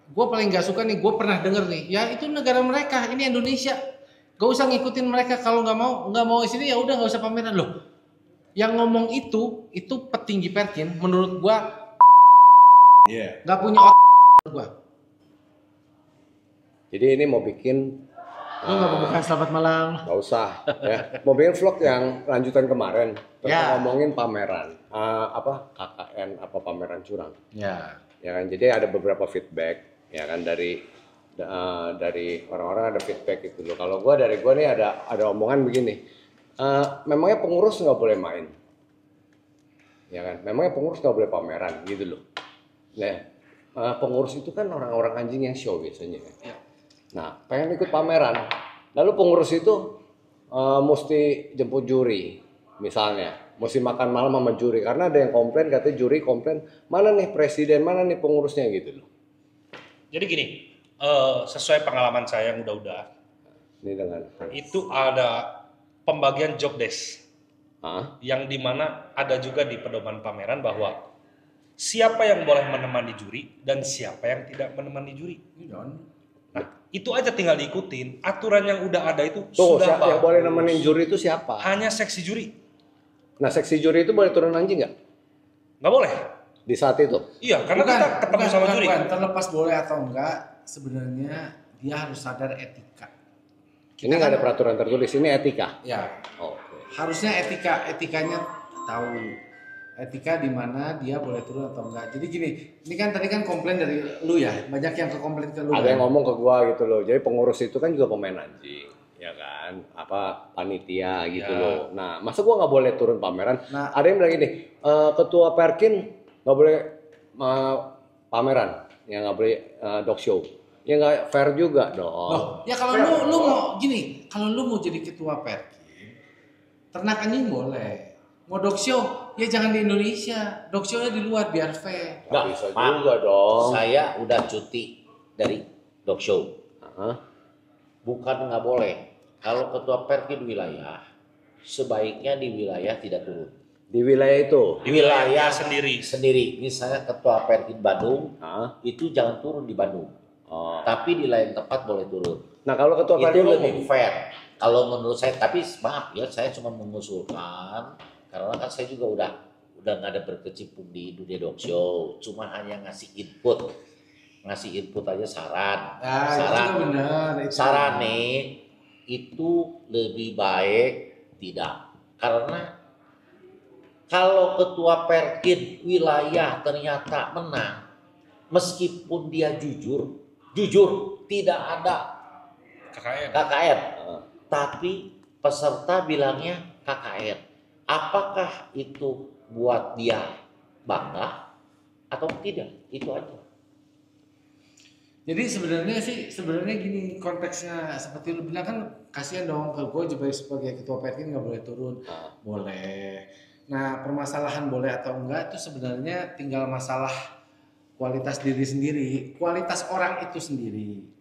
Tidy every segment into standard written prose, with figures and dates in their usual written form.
gue paling nggak suka nih, gue pernah denger nih, ya itu negara mereka, ini Indonesia, gak usah ngikutin mereka. Kalau nggak mau di sini ya udah nggak usah pameran loh. Yang ngomong itu petinggi Perkin, menurut gue nggak punya otak menurut gue. Jadi ini mau bikin Lo nggak mau bukan selamat malam? nggak usah ya. Mau bikin vlog yang lanjutan kemarin tentang ngomongin pameran KKN apa pameran curang. Ya kan. Jadi ada beberapa feedback ya kan dari orang-orang ada feedback itu loh. Kalau dari gue nih ada omongan begini. Memangnya pengurus nggak boleh main? Ya kan. Memangnya pengurus nggak boleh pameran gitu loh. Nah, pengurus itu kan orang-orang anjing yang show biasanya. Ya. Nah, pengen ikut pameran, lalu pengurus itu mesti jemput juri, misalnya, mesti makan malam sama juri, karena ada yang komplain, katanya juri komplain, mana nih presiden, mana nih pengurusnya gitu loh. Jadi gini, sesuai pengalaman saya yang udah-udah, itu ada pembagian job desk, yang dimana ada juga di pedoman pameran bahwa siapa yang boleh menemani juri dan siapa yang tidak menemani juri. Nah, itu aja tinggal diikutin. Aturan yang udah ada itu sudah yang boleh nemenin juri itu siapa? Hanya seksi juri. Nah, seksi juri itu boleh turun anjing nggak? Nggak boleh. Di saat itu? Iya, karena kita ketemu sama juri. Terlepas boleh atau enggak, sebenarnya dia harus sadar etika. Ini nggak ada peraturan tertulis, ini etika? Ya. Okay. Harusnya etikanya tahu. Etika di mana dia boleh turun atau enggak. Jadi gini, ini kan tadi kan komplain dari lu ya, banyak yang komplain ke lu. Ada yang ngomong ke gua gitu loh. Jadi pengurus itu kan juga pemain anjing, ya kan? Apa panitia gitu loh. Nah, masa gua nggak boleh turun pameran? Nah, ada yang bilang gini, ketua Perkin nggak boleh pameran, ya nggak boleh dog show. Ya nggak fair juga dong. Loh, ya kalau lu mau gini, kalau lu mau jadi ketua Perkin, ternak anjing boleh. Mau dog show, ya jangan di Indonesia. Dog show-nya di luar biar fair. Nggak bisa juga dong. Saya udah cuti dari dog show. Bukan nggak boleh. Kalau ketua Perkin wilayah, sebaiknya di wilayah tidak turun. Di wilayah itu? Di wilayah sendiri. Misalnya ketua Perkin Bandung, itu jangan turun di Bandung. Tapi di lain tempat boleh turun. Nah, kalau ketua itu Perkin lebih fair. Kalau menurut saya, tapi maaf ya, saya cuma mengusulkan. Karena kan saya juga udah nggak ada berkecimpung di dunia dog show, cuma hanya ngasih input aja saran. Saran nih itu lebih baik tidak, karena kalau ketua Perkin wilayah ternyata menang, meskipun dia jujur tidak ada KKN, tapi peserta bilangnya KKN. Apakah itu buat dia bangga atau tidak? Itu aja. Jadi sebenarnya gini konteksnya, seperti lu bilang kan, kasihan dong ke gue sebagai ketua Perkin nggak boleh turun. Boleh. Nah, permasalahan boleh atau enggak itu sebenarnya tinggal masalah kualitas diri sendiri, kualitas orang itu sendiri.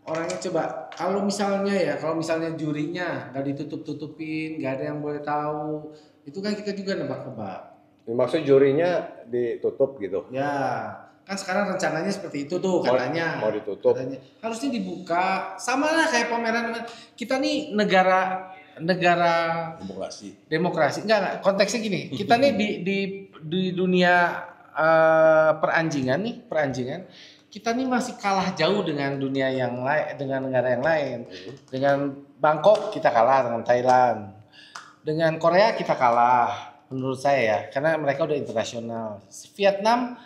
Orangnya coba, kalau misalnya jurinya nggak ditutup-tutupin, nggak ada yang boleh tahu, itu kan kita juga nebak-nebak. Maksud jurinya ditutup gitu? Ya, kan sekarang rencananya seperti itu tuh katanya. Mau ditutup? Katanya. Harusnya dibuka, sama lah kayak pameran. Kita nih negara demokrasi. Enggak, konteksnya gini. Kita nih di dunia peranjingan. Kita nih masih kalah jauh dengan dunia yang lain, dengan negara yang lain. Dengan Bangkok kita kalah dengan Thailand. Dengan Korea kita kalah menurut saya ya, karena mereka udah internasional. Vietnam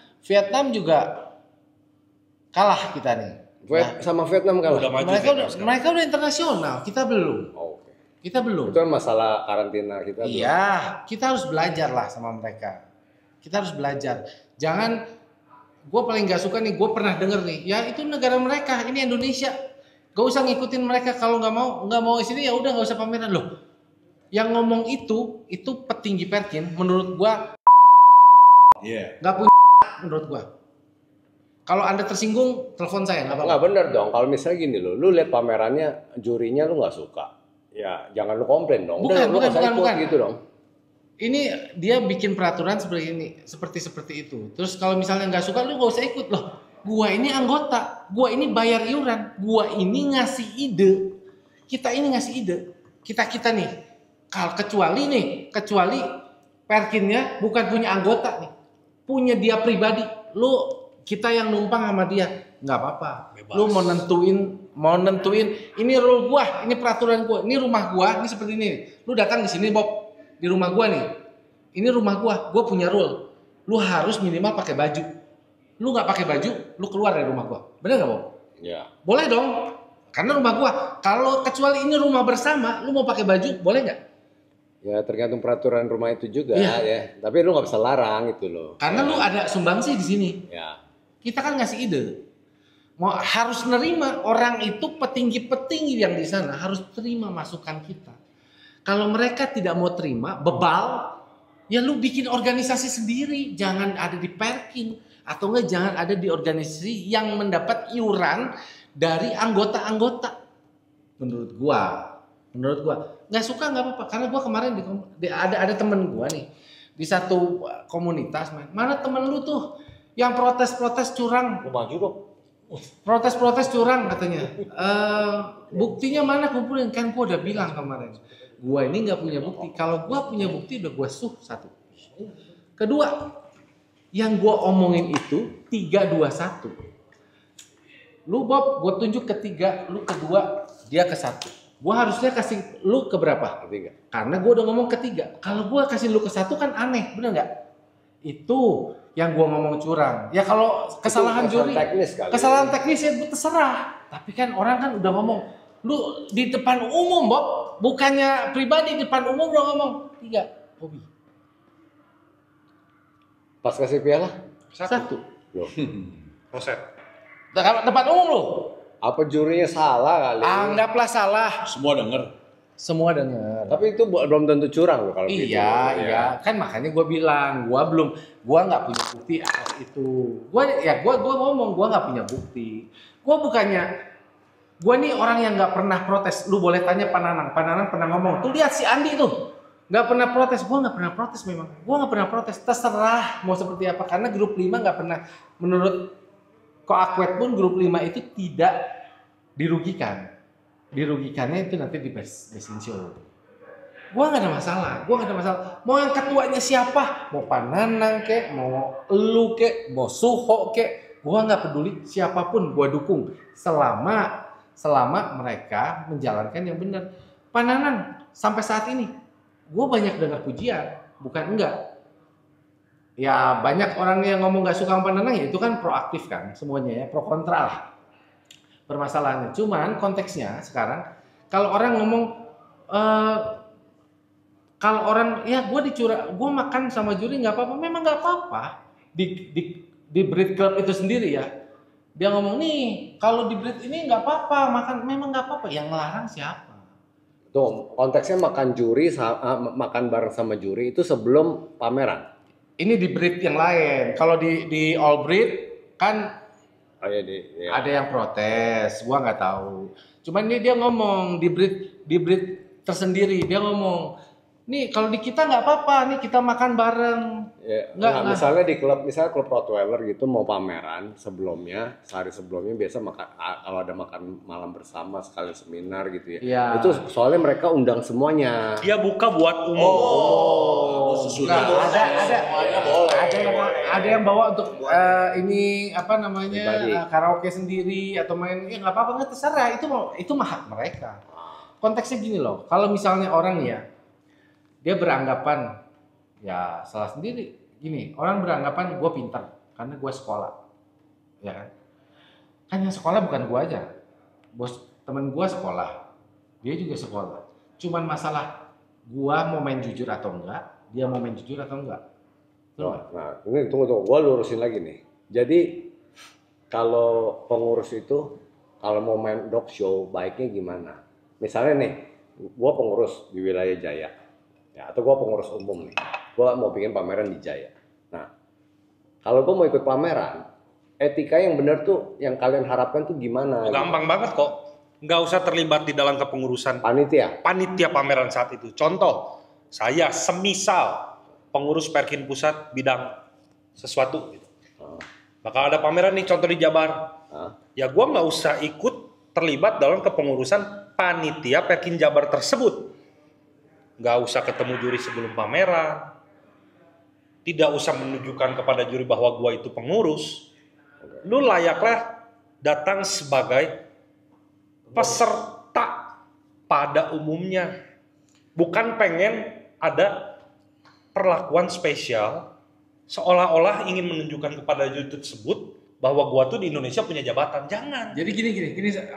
juga kalah kita nih. Sama Vietnam kalah. Mereka udah internasional, kita belum. Kita belum. Itu kan masalah karantina kita. Iya, kita harus belajar lah sama mereka. Kita harus belajar. Jangan. Gue paling gak suka nih, gue pernah denger nih, ya itu negara mereka, ini Indonesia, gak usah ngikutin mereka. Kalau nggak mau di sini ya udah nggak usah pameran loh. Yang ngomong itu petinggi Perkin, menurut gue nggak punya menurut gue. Kalau Anda tersinggung, telepon saya, nggak apa-apa. Nggak bener dong, kalau misalnya gini loh, lu lihat pamerannya, jurinya lu nggak suka, ya jangan lu komplain dong. Bukan. Gitu dong. Ini dia bikin peraturan seperti itu. Terus kalau misalnya nggak suka, lu nggak usah ikut loh. Gua ini anggota, gua ini bayar iuran, gua ini ngasih ide. Kita ini ngasih ide. Kita nih. Kecuali Perkinnya bukan punya anggota nih. Punya dia pribadi. Kita yang numpang sama dia, nggak apa-apa. Lu mau nentuin ini rule gua, ini peraturan gua, ini rumah gua, ini seperti ini. Lu datang di sini Bob, di rumah gua nih. Ini rumah gua punya rule. Lu harus minimal pakai baju. Lu nggak pakai baju, lu keluar dari rumah gua. Bener nggak Bob? Ya. Boleh dong. Karena rumah gua. Kalau kecuali ini rumah bersama, lu mau pakai baju, boleh nggak? Ya tergantung peraturan rumah itu juga ya. Tapi lu nggak bisa larang itu loh. Karena lu ada sumbangsi di sini. Ya. Kita kan ngasih ide. Harus nerima orang itu petinggi-petinggi yang di sana harus terima masukan kita. Kalau mereka tidak mau terima, bebal, ya lu bikin organisasi sendiri, jangan ada di Perkin atau enggak jangan ada di organisasi yang mendapat iuran dari anggota-anggota. Menurut gua nggak suka nggak apa-apa karena gua kemarin ada temen gua nih di satu komunitas, mana temen lu tuh yang protes curang. Maju dong. Protes curang katanya. Buktinya mana kumpulin? Kan gua udah bilang kemarin. Gua ini nggak punya bukti. Kalau gua punya bukti udah gua satu. Kedua, yang gua omongin itu 3-2-1. Lu Bob, gua tunjuk ke 3, lu ke 2, dia ke 1. Gua harusnya kasih lu ke berapa? Ke 3. Karena gua udah ngomong ke 3. Kalau gua kasih lu ke 1 kan aneh, bener nggak? Itu yang gua ngomong curang. Ya kalau kesalahan juri, kesalahan teknis ya terserah. Tapi kan orang kan udah ngomong, lu di depan umum Bob, bukannya pribadi di depan umum udah ngomong 3, Bobby. Pas kasih piala? 1. Loh. Roset. Depan umum lu. Apa jurinya salah kali? Anggaplah salah. Semua denger. Tapi itu belum tentu curang loh kalau gitu. Iya. Kan makanya gue bilang, gue nggak punya bukti atas itu. Gue ngomong gue nggak punya bukti. Gue nih orang yang nggak pernah protes. Lu boleh tanya Pak Nanang pernah ngomong. Tuh lihat si Andi tuh, nggak pernah protes. Gue nggak pernah protes memang. Gue nggak pernah protes. Terserah mau seperti apa. Karena grup 5 nggak pernah, menurut Ko Akwet pun grup 5 itu tidak dirugikan. Dirugikannya itu nanti di Basing Show. Gua nggak ada masalah. Mau yang ketuanya siapa? Mau Pak Nanang kek, mau elu kek, mau Suho kek, gua nggak peduli siapapun, gua dukung selama mereka menjalankan yang benar. Pak Nanang sampai saat ini, gua banyak dengar pujian, bukan enggak. Ya banyak orang yang ngomong nggak suka sama Pak Nanang ya itu kan proaktif kan semuanya ya, pro kontra lah. Permasalahannya, cuman konteksnya sekarang kalau orang ngomong kalau orang ya gue makan sama juri nggak apa-apa, memang nggak apa-apa di Brit Club itu sendiri ya dia ngomong nih kalau di Brit ini nggak apa-apa makan, memang nggak apa-apa, yang ngelarang siapa? Tuh konteksnya makan makan bareng sama juri itu sebelum pameran. Ini di Brit yang lain, kalau di All Brit kan ada yang protes, gua nggak tahu. Cuman dia ngomong di Brit tersendiri, dia ngomong, nih kalau di kita nggak apa-apa, nih kita makan bareng. Ya, misalnya di klub Rottweiler gitu mau pameran sebelumnya, sehari sebelumnya biasa makan, kalau ada makan malam bersama sekali seminar gitu ya. Ya. Itu soalnya mereka undang semuanya. Dia buka buat umum. Ada yang bawa untuk ini apa namanya karaoke sendiri atau main, ya nggak apa-apa, nggak terserah, itu mah hak mereka. Konteksnya gini loh, kalau misalnya orang ya dia beranggapan ya salah sendiri. Gini, orang beranggapan gue pintar karena gue sekolah, ya kan? Kan yang sekolah bukan gue aja, temen gue sekolah, dia juga sekolah. Cuman masalah gue mau main jujur atau enggak, dia mau main jujur atau enggak. Nah, ini tunggu, gue lurusin lagi nih. Jadi kalau pengurus itu kalau mau main dog show baiknya gimana? Misalnya nih, gue pengurus di wilayah Jaya, ya, atau gue pengurus umum nih, gue mau bikin pameran di Jaya. Nah, kalau gue mau ikut pameran, etika yang benar tuh, yang kalian harapkan tuh gimana? Gampang banget kok, nggak usah terlibat di dalam kepengurusan panitia pameran saat itu. Contoh, saya semisal pengurus Perkin Pusat bidang sesuatu gitu. bakal ada pameran nih contoh di Jabar. Ya gue nggak usah ikut terlibat dalam kepengurusan panitia Perkin Jabar tersebut. Nggak usah ketemu juri sebelum pameran. Tidak usah menunjukkan kepada juri bahwa gue itu pengurus. Lu layaklah datang sebagai peserta pada umumnya. Bukan pengen ada perlakuan spesial seolah-olah ingin menunjukkan kepada juri tersebut bahwa gua tuh di Indonesia punya jabatan. Jangan. Jadi gini,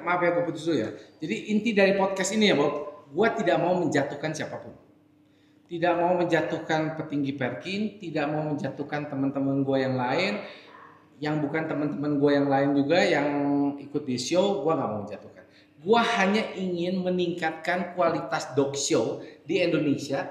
maaf ya gue putus dulu ya. Jadi inti dari podcast ini ya Bob, gua tidak mau menjatuhkan siapapun. Tidak mau menjatuhkan petinggi Perkin, tidak mau menjatuhkan teman-teman gua yang lain, yang bukan teman-teman gua yang lain juga yang ikut di show, gua nggak mau menjatuhkan. Gua hanya ingin meningkatkan kualitas dog show di Indonesia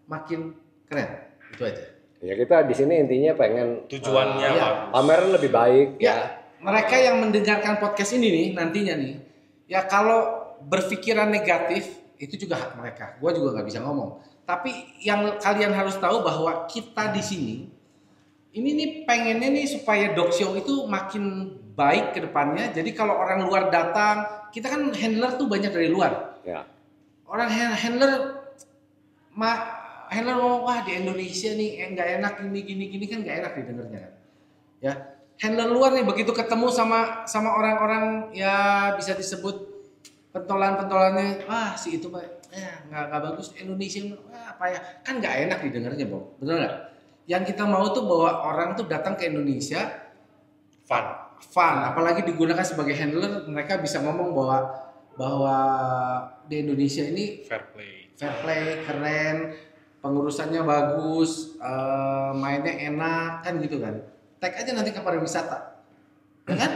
makin keren. Itu aja. Ya kita di sini intinya pengen tujuannya pameran lebih baik. Ya, mereka yang mendengarkan podcast ini nih nantinya nih, ya kalau berpikiran negatif itu juga hak mereka. Gua juga nggak bisa ngomong. Tapi yang kalian harus tahu bahwa kita di sini ini nih pengennya nih supaya dog show itu makin baik ke depannya. Jadi kalau orang luar datang, kita kan handler tuh banyak dari luar. Ya. Orang handler ngomong wah di Indonesia nih nggak enak gini kan nggak enak didengarnya kan. Ya, handler luar nih begitu ketemu sama orang-orang ya bisa disebut pentolan-pentolannya, wah si itu Pak, nggak bagus Indonesia, apa ya, kan nggak enak didengarnya Bob, benar nggak? Yang kita mau tuh bahwa orang tuh datang ke Indonesia fun, apalagi digunakan sebagai handler, mereka bisa ngomong bahwa di Indonesia ini fair play, keren, pengurusannya bagus, mainnya enak, kan gitu kan. Tag aja nanti ke pariwisata, ya kan?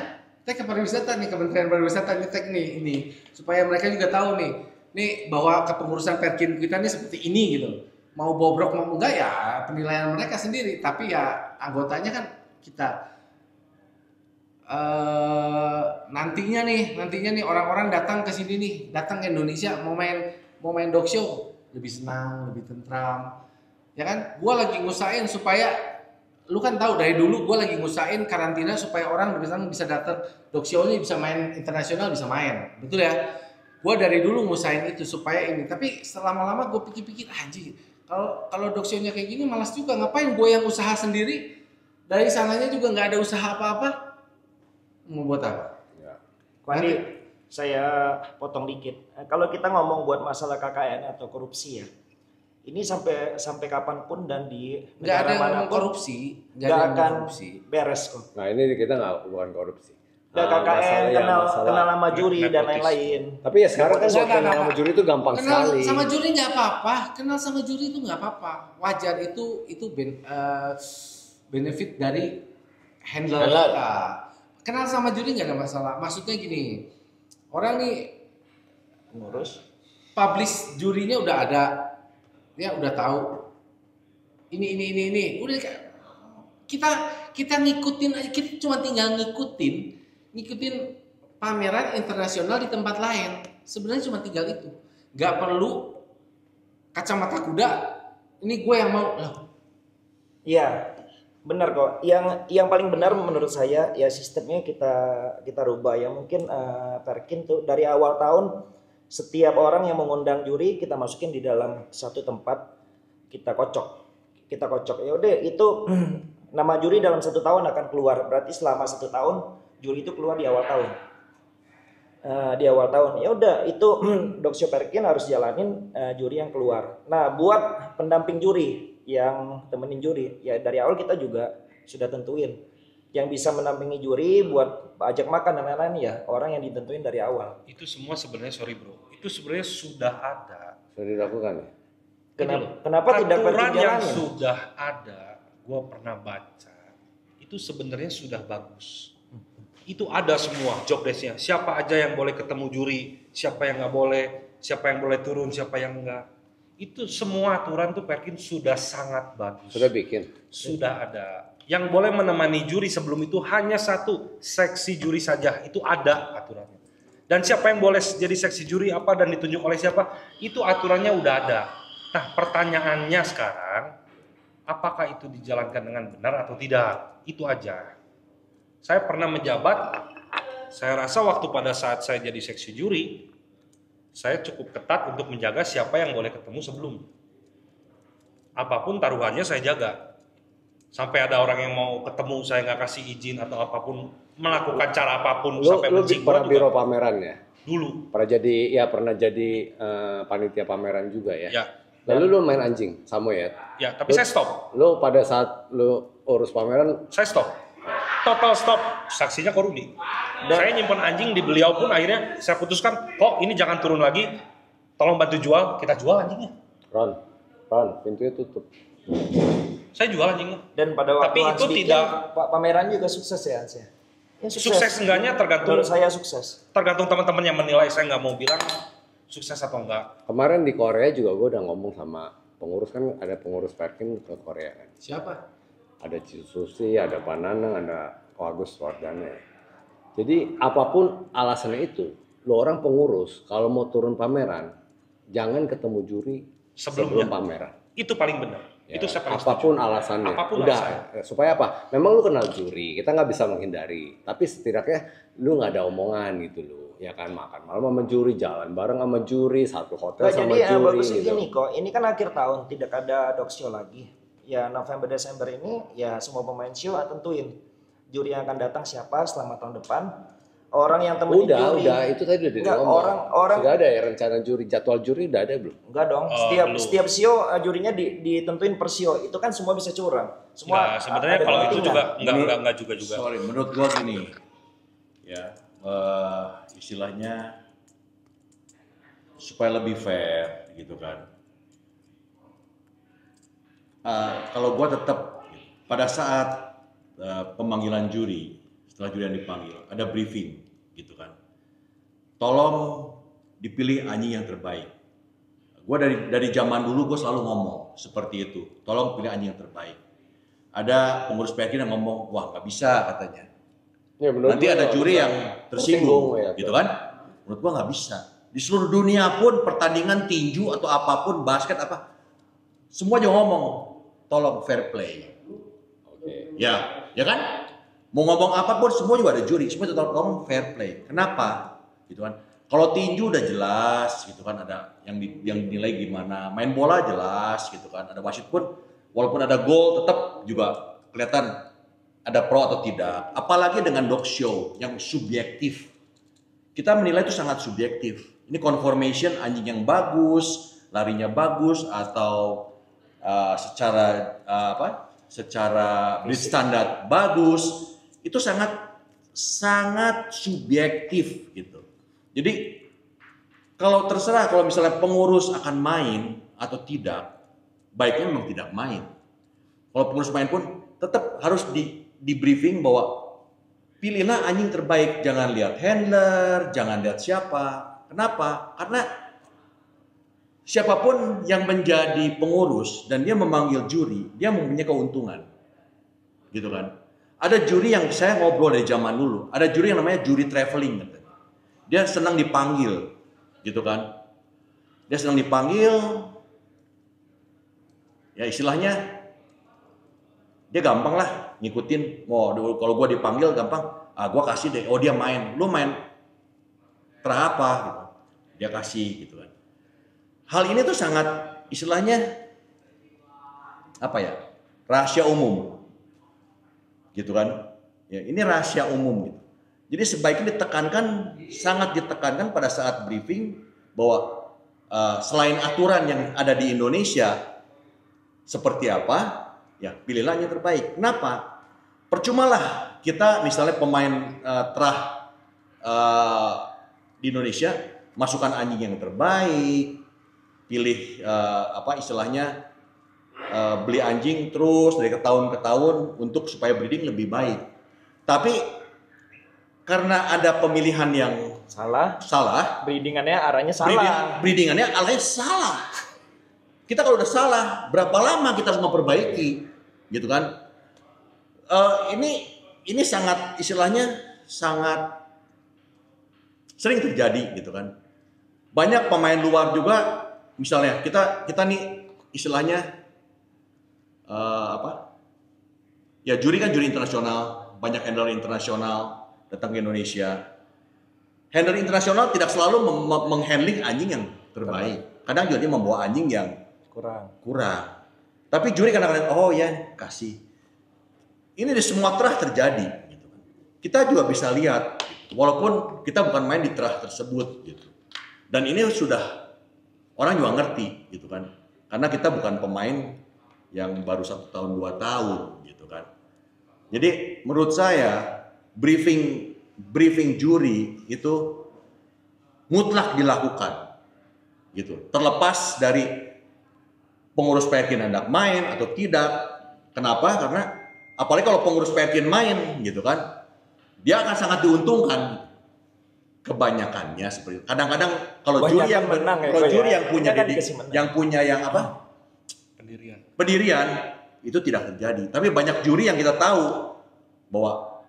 Tag ke pariwisata nih, Kementerian Pariwisata ini tag nih ini, supaya mereka juga tahu nih bahwa kepengurusan Perkin kita nih seperti ini gitu. Mau bobrok mau enggak ya penilaian mereka sendiri, tapi ya anggotanya kan kita. Nantinya nih orang-orang datang ke sini nih, datang ke Indonesia mau main dog show, lebih senang, lebih tentram, ya kan? Gua lagi ngusahain supaya, lu kan tahu dari dulu gua lagi ngusahain karantina supaya orang bisa datang dog show-nya, bisa main internasional, bisa main, betul ya? Gua dari dulu ngusahain itu supaya ini, tapi selama-lama gue pikir-pikir anjing, kalau dog show-nya kayak gini malas juga, ngapain gue yang usaha sendiri, dari sananya juga nggak ada usaha apa-apa, mau buat apa? Ya. Kwandi, saya potong dikit. Kalau kita ngomong buat masalah KKN atau korupsi ya, ini sampai kapanpun dan di negara manapun korupsi, nggak akan beres kok. Nah ini kita bukan korupsi. KKN kenal nama juri dan lain-lain. Tapi ya sekarang kan kenal nama juri itu gampang sekali. Kenal sama juri nggak apa-apa. Kenal sama juri itu nggak apa-apa. Wajar itu benefit dari handler. Kenal sama juri nggak ada masalah. Maksudnya gini, orang nih ngurus, publish jurinya udah ada, ya udah tahu. Ini. Udah kita ngikutin aja. Kita cuma tinggal ngikutin pameran internasional di tempat lain. Sebenarnya cuma tinggal itu. Gak perlu kacamata kuda. Ini gue yang mau. Iya, benar kok. Yang paling benar menurut saya ya sistemnya kita rubah ya. Mungkin Perkin tuh dari awal tahun setiap orang yang mengundang juri kita masukin di dalam satu tempat, kita kocok. Ya udah itu nama juri dalam 1 tahun akan keluar. Berarti selama 1 tahun juri itu keluar di awal tahun. Ya udah itu dog show Perkin harus jalanin juri yang keluar. Nah buat pendamping juri yang temenin juri ya dari awal kita juga sudah tentuin yang bisa mendampingi juri buat ajak makan dan lain-lain ya orang yang ditentuin dari awal. Itu semua sebenarnya itu sebenarnya sudah ada. Sudah dilakukan ya. Kenapa tidak aturan yang jalanin? sudah ada, gue pernah baca itu sebenarnya sudah bagus. Itu ada semua job desk-nya. Siapa aja yang boleh ketemu juri, siapa yang nggak boleh, siapa yang boleh turun, siapa yang enggak. Itu semua aturan tuh Perkin sudah sangat bagus. Sudah bikin. Sudah ada. Yang boleh menemani juri sebelum itu hanya 1 seksi juri saja. Itu ada aturannya. Dan siapa yang boleh jadi seksi juri apa dan ditunjuk oleh siapa, itu aturannya udah ada. Nah pertanyaannya sekarang, apakah itu dijalankan dengan benar atau tidak? Itu aja. Saya pernah menjabat, saya rasa waktu pada saat saya jadi seksi juri, saya cukup ketat untuk menjaga siapa yang boleh ketemu sebelum. Apapun taruhannya saya jaga. Sampai ada orang yang mau ketemu saya nggak kasih izin atau apapun, melakukan cara apapun sampai Lu benci pernah gua biro juga. pameran ya? Dulu. Pernah jadi panitia pameran juga ya? Ya. Lalu lu main anjing, Samoyed? Ya, tapi saya stop. Lu pada saat lu urus pameran, Saya stop. Total stop. Saksinya Ko Rudi. Saya nyimpen anjing di beliau pun akhirnya saya putuskan, kok ini jangan turun lagi. Tolong bantu jual, kita jual anjingnya. Ron, pintunya tutup. Saya jual anjingnya. Dan pada waktu Tapi Hans itu bikin, tidak- pameran juga sukses ya Hans ya? Ya, Sukses enggaknya tergantung Menurut saya sukses. teman-teman yang menilai. Saya nggak mau bilang sukses atau enggak. Kemarin di Korea juga gue udah ngomong sama pengurus, kan ada pengurus Perkin ke Korea kan. Siapa? Ada Cisusi, ada Pananang, ada Ko Agus Wardana. Jadi apapun alasannya itu, lo orang pengurus kalau mau turun pameran, jangan ketemu juri sebelum Sebelumnya. pameran. Itu paling benar. Ya, Itu saya paling apapun setuju. alasannya. Apapun Udah, alasannya. supaya apa? Memang lu kenal juri, kita nggak bisa menghindari. Tapi setidaknya lu nggak ada omongan gitu loh. Ya kan, makan malam sama juri, jalan bareng sama juri, satu hotel Nah, sama jadi juri. bagusnya Gitu. gini kok, ini kan akhir tahun tidak ada dog show lagi. Ya November Desember ini ya semua pemain show tentuin juri yang akan datang siapa selama tahun depan. Orang yang temenin juri. Udah, itu tadi udah Enggak, ngomong. orang Sudah ada ya rencana juri, jadwal juri udah ada belum? enggak dong. Oh, Setiap belum. setiap show jurinya ditentuin per show. Itu kan semua bisa curang. Semua Nah, sebenarnya ada kalau itu pentingan. juga enggak juga. Sorry, menurut gua gini, ya istilahnya supaya lebih fair gitu kan. Kalau gua tetap pada saat pemanggilan juri, setelah juri yang dipanggil, ada briefing gitu kan. Tolong dipilih anjing yang terbaik. Gua dari zaman dulu gue selalu ngomong seperti itu. Tolong pilih anjing yang terbaik. Ada pengurus PRK yang ngomong, wah nggak bisa katanya. Ya, menurut Nanti gua ada nggak juri bisa. yang tersinggung, ya. gitu kan? Menurut gua nggak bisa. Di seluruh dunia pun pertandingan tinju atau apapun, basket apa, semua juga ngomong, tolong fair play. Oke. Ya kan? Mau ngomong apapun semua juga ada juri, semua tolong fair play. Kenapa? Gitu kan? Kalau tinju udah jelas, gitu kan, ada yang dinilai gimana. Main bola jelas, gitu kan. Ada wasit pun, walaupun ada gol, tetap juga kelihatan ada pro atau tidak. Apalagi dengan dog show yang subjektif. Kita menilai itu sangat subjektif. Ini conformation anjing yang bagus, larinya bagus, atau secara breed standar bagus, itu sangat subjektif gitu. Jadi kalau terserah, kalau misalnya pengurus akan main atau tidak, baiknya memang tidak main. Kalau pengurus main pun tetap harus di briefing bahwa pilihlah anjing terbaik, jangan lihat handler, jangan lihat siapa. Kenapa? Karena siapapun yang menjadi pengurus dan dia memanggil juri, dia mempunyai keuntungan. Gitu kan? Ada juri yang saya ngobrol dari zaman dulu, ada juri yang namanya juri traveling. Dia senang dipanggil, gitu kan? Dia senang dipanggil, ya istilahnya dia gampang lah ngikutin. Oh, kalau gue dipanggil gampang, gue kasih deh. Oh dia main, lu main terapa gitu, dia kasih gitu kan. Hal ini tuh sangat istilahnya apa ya, rahasia umum, gitu kan? Ya ini rahasia umum gitu. Jadi sebaiknya sangat ditekankan pada saat briefing bahwa selain aturan yang ada di Indonesia seperti apa, ya pilihlah yang terbaik. Kenapa? Percumalah kita misalnya pemain terah di Indonesia masukkan anjing yang terbaik, pilih istilahnya beli anjing terus dari tahun ke tahun untuk supaya breeding lebih baik. Tapi karena ada pemilihan yang salah, breedingannya arahnya salah. breedingannya arahnya salah. Kita kalau udah salah, berapa lama kita harus memperbaiki, gitu kan? Ini sangat istilahnya sangat sering terjadi, gitu kan? Banyak pemain luar juga, misalnya kita nih istilahnya ya juri kan juri internasional, banyak handler internasional datang ke Indonesia. Handler internasional tidak selalu menghandling anjing yang terbaik. Kadang juga dia membawa anjing yang kurang. Tapi juri kadang-kadang, oh ya kasih. Ini di semua terah terjadi. Gitu. Kita juga bisa lihat, walaupun kita bukan main di terah tersebut. Gitu. Dan ini sudah orang juga ngerti, gitu kan. Karena kita bukan pemain yang baru 1 tahun 2 tahun, gitu kan. Jadi menurut saya briefing juri itu mutlak dilakukan, gitu. Terlepas dari pengurus Perkin hendak main atau tidak. Kenapa? Karena apalagi kalau pengurus Perkin main, gitu kan, dia akan sangat diuntungkan. Kebanyakannya seperti itu. Kadang-kadang kalau juri yang menang, kalau juri yang punya yang apa? Pendirian itu tidak terjadi. Tapi banyak juri yang kita tahu bahwa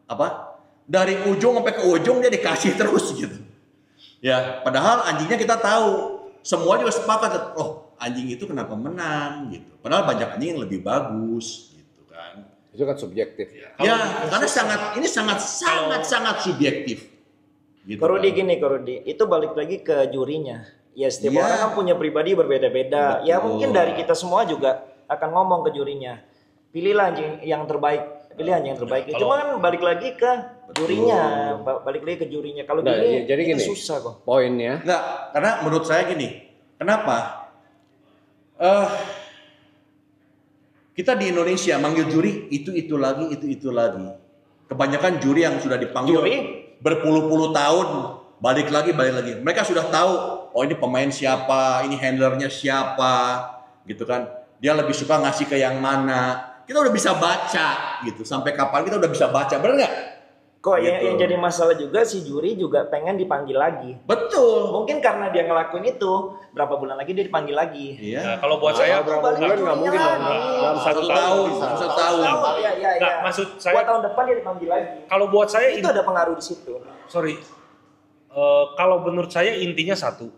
apa? Dari ujung sampai ke ujung dia dikasih terus gitu. Ya, padahal anjingnya kita tahu. Semua juga sepakat, oh anjing itu kenapa menang gitu. Padahal banyak anjing yang lebih bagus gitu kan. Itu kan subjektif. Ya, karena ini sangat subjektif. Gitu Korudi kan. Korudi, itu balik lagi ke jurinya. Ya setiap orang kan punya pribadi berbeda-beda. Ya mungkin dari kita semua juga akan ngomong ke jurinya. Pilihlah anjing yang terbaik. Pilih anjing yang terbaik. Cuma kan balik lagi ke jurinya. Balik lagi ke jurinya. Kalau gini, jadi kita gini, susah kok. Poinnya. Enggak, karena menurut saya gini. Kenapa? Kita di Indonesia manggil juri itu lagi. Kebanyakan juri yang sudah dipanggil berpuluh-puluh tahun balik lagi. Mereka sudah tahu, oh ini pemain siapa, ini handlernya siapa, gitu kan. Dia lebih suka ngasih ke yang mana. Kita udah bisa baca, gitu. Sampai kapan kita udah bisa baca, bener nggak? Kok gitu. yang jadi masalah juga si juri juga pengen dipanggil lagi. Betul. Mungkin karena dia ngelakuin itu, berapa bulan lagi dia dipanggil lagi. Iya. Nah, kalau buat saya berapa bulan nggak mungkin dong. Dalam 1 tahun. Iya. Nggak, maksud saya Buat tahun depan dia dipanggil lagi. kalau buat saya Itu ada pengaruh di situ. kalau menurut saya intinya satu.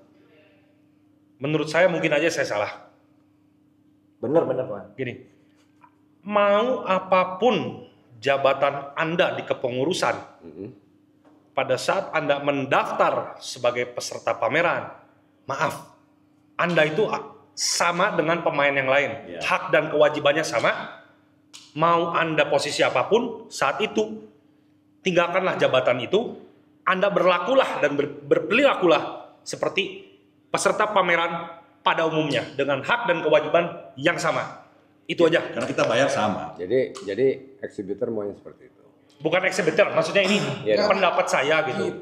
Menurut saya mungkin aja saya salah. Bener Pak. Gini, mau apapun jabatan Anda di kepengurusan, pada saat Anda mendaftar sebagai peserta pameran, maaf, Anda itu sama dengan pemain yang lain. Hak dan kewajibannya sama. Mau Anda posisi apapun, saat itu tinggalkanlah jabatan itu. Anda berlakulah dan berperilakulah seperti peserta pameran pada umumnya dengan hak dan kewajiban yang sama. Itu aja. Karena kita bayar sama. Jadi exhibitor maunya seperti itu. Bukan exhibitor, maksudnya ini pendapat saya gitu.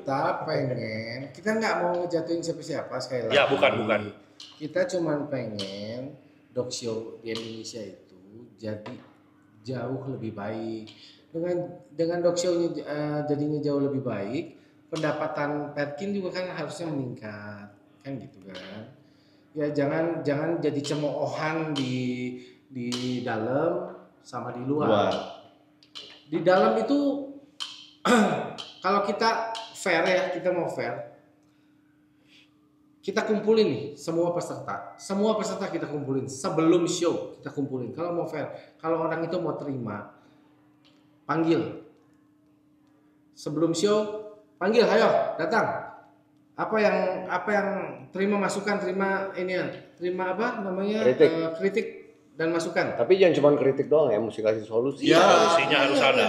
Kita nggak mau ngejatuhin siapa-siapa sekali lagi. Ya, bukan. Kita cuma pengen dog show di Indonesia itu jadi jauh lebih baik. Dengan dog show-nya jadinya jauh lebih baik, pendapatan Perkin juga kan harusnya meningkat, kan gitu kan. Ya jangan jadi cemoohan di dalam sama di luar. Di dalam itu kalau kita fair ya, kita mau fair. Kita kumpulin nih semua peserta kita kumpulin sebelum show, kita kumpulin. Kalau mau fair, kalau orang itu mau terima, panggil. Sebelum show, panggil, ayo datang. Apa yang terima masukan, terima apa namanya kritik dan masukan. Tapi jangan cuma kritik doang ya, mesti kasih solusi. Ya, solusinya harus ada.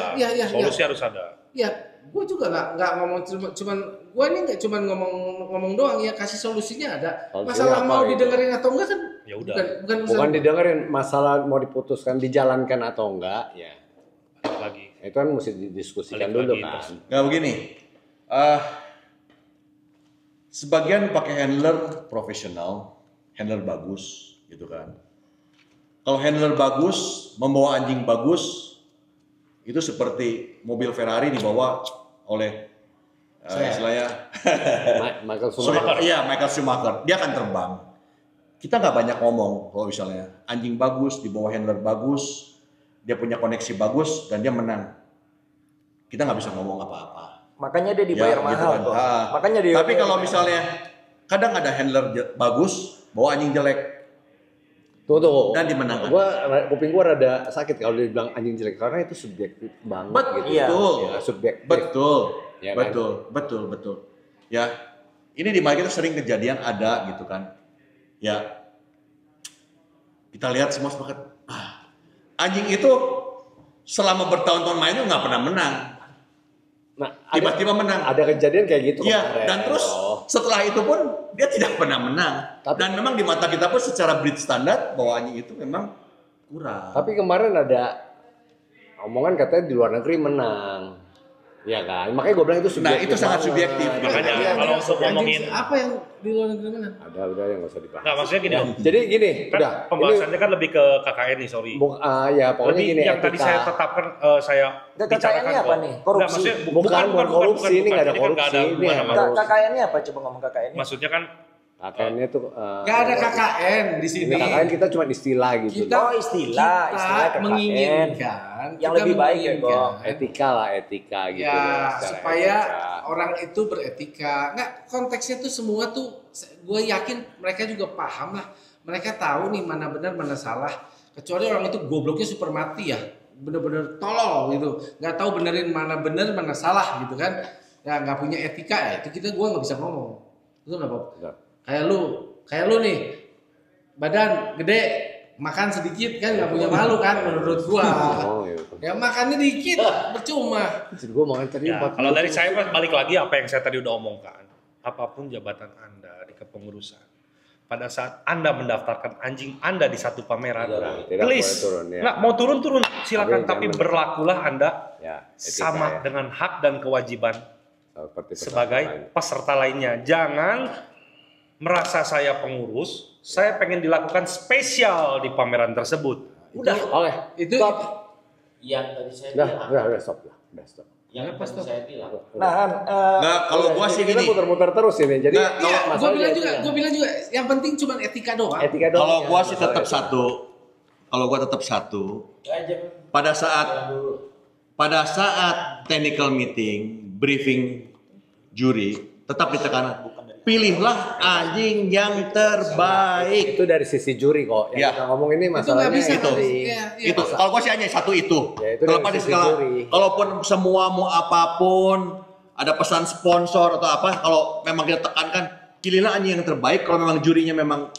Solusi harus ada. Ya, gue juga nggak ngomong cuman gue ini nggak cuman ngomong doang ya, kasih solusinya ada. Masalah mau didengerin atau enggak kan? Ya udah. Bukan didengerin, masalah mau diputuskan dijalankan atau enggak ya. Lagi. Itu kan mesti didiskusikan dulu kan. Nggak begini. Sebagian pakai handler profesional, handler bagus, gitu kan. Kalau handler bagus, membawa anjing bagus, itu seperti mobil Ferrari dibawa oleh istilahnya Michael Schumacher. Iya, Michael Schumacher. Dia akan terbang. Kita nggak banyak ngomong kalau misalnya anjing bagus, dibawa handler bagus, dia punya koneksi bagus dan dia menang. Kita nggak bisa ngomong apa-apa. Makanya dia dibayar mahal gitu kan. kok. Makanya dia. Tapi kalau misalnya kadang ada handler bagus, bawa anjing jelek. Tuh. dan dimenangkan. Kuping gua rada sakit kalau dibilang anjing jelek karena itu subjektif banget gitu. Betul. Ya, subjektif. Betul. Ya, kan? Betul. Ya, ini di mana kita sering kejadian ada gitu kan. Ya, kita lihat semua sepakat. Anjing itu selama bertahun-tahun mainnya nggak pernah menang. Nah, Tiba-tiba menang. Ada kejadian kayak gitu Iya, kemarin. dan terus setelah itu pun dia tidak pernah menang. Dan memang di mata kita pun secara breed standar bahwa anjing itu memang kurang. Tapi kemarin ada omongan katanya di luar negeri menang. Iya kan? Makanya gue bilang itu subjektif. Nah, itu sangat banget. subjektif. Makanya kalau untuk ngomongin Apa yang di luar negeri mana? Ada udah yang nggak usah dibahas. nggak maksudnya gini Om. Jadi gini, Kan udah. pembahasannya kan lebih ke KKN nih, sorry. Ya pokoknya Lebih gini. yang tadi etika. saya tetapkan saya KKN-nya apa kok. nih? Nggak, Korupsi? maksudnya Bukan korupsi, ini nggak ada Ini kan nggak ada korupsi, hubungan ini sama ada- KKN-nya apa? Coba ngomong KKN-nya. maksudnya kan KKN-nya tuh Gak ada KKN di sini. Ini KKN kita cuma istilah gitu. Kita, Oh, istilah KKN. menginginkan Yang kita lebih baik ya, menginginkan, Etika lah, etika gitu. ya secara supaya etika. orang itu beretika. Nggak, konteksnya tuh semua tuh gue yakin mereka juga paham lah. Mereka tahu nih mana benar mana salah. Kecuali orang itu gobloknya super mati ya, bener-bener tolol gitu. Nggak tahu benerin mana bener mana salah gitu kan. Ya nggak punya etika ya itu gue nggak bisa ngomong. Itu nggak apa-apa. Nggak. Kayak lu nih, badan gede, makan sedikit kan nggak punya malu kan menurut gua. Oh, iya. Ya makannya dikit, percuma. Jadi gue makan tadi ya, 40. kalau dari saya balik lagi apa yang saya tadi udah omongkan. Apapun jabatan Anda di kepengurusan, pada saat Anda mendaftarkan anjing Anda di satu pameran, Tidak please, boleh turun, ya. nggak mau turun silakan, tapi jangan berlakulah Anda Ya, etika sama ya. dengan hak dan kewajiban Seperti sebagai peserta lainnya. Jangan merasa saya pengurus, saya pengen dilakukan spesial di pameran tersebut. Udah. Oke, Itu stop. Yang tadi saya Udah, bilang. udah stop lah. Udah stop. Yang Kenapa tadi stop? saya bilang. Nah, Nah, kalau gua sih Kita gini. muter-muter terus ini. Jadi Nggak, Iya, gue masalahnya bilang itu juga, ya. gue bilang juga, yang penting cuma etika doang. Etika doang. Kalau ya. gua sih tetap Masalah satu. Kalau gua tetap satu. Jangan Pada saat dulu. technical meeting, briefing juri, tetap ditekankan. Pilihlah anjing yang terbaik. Itu dari sisi juri kok. Yang Ya. kita ngomong ini Itu nggak masalahnya bisa itu. Iya, iya. Itu. Kalau gua sih hanya satu itu. Ya, itu Terlepas dari dari sisi segala. juri. Kalaupun semua mau apapun, ada pesan sponsor atau apa, kalau memang kita tekankan, pilihlah anjing yang terbaik. Kalau memang jurinya memang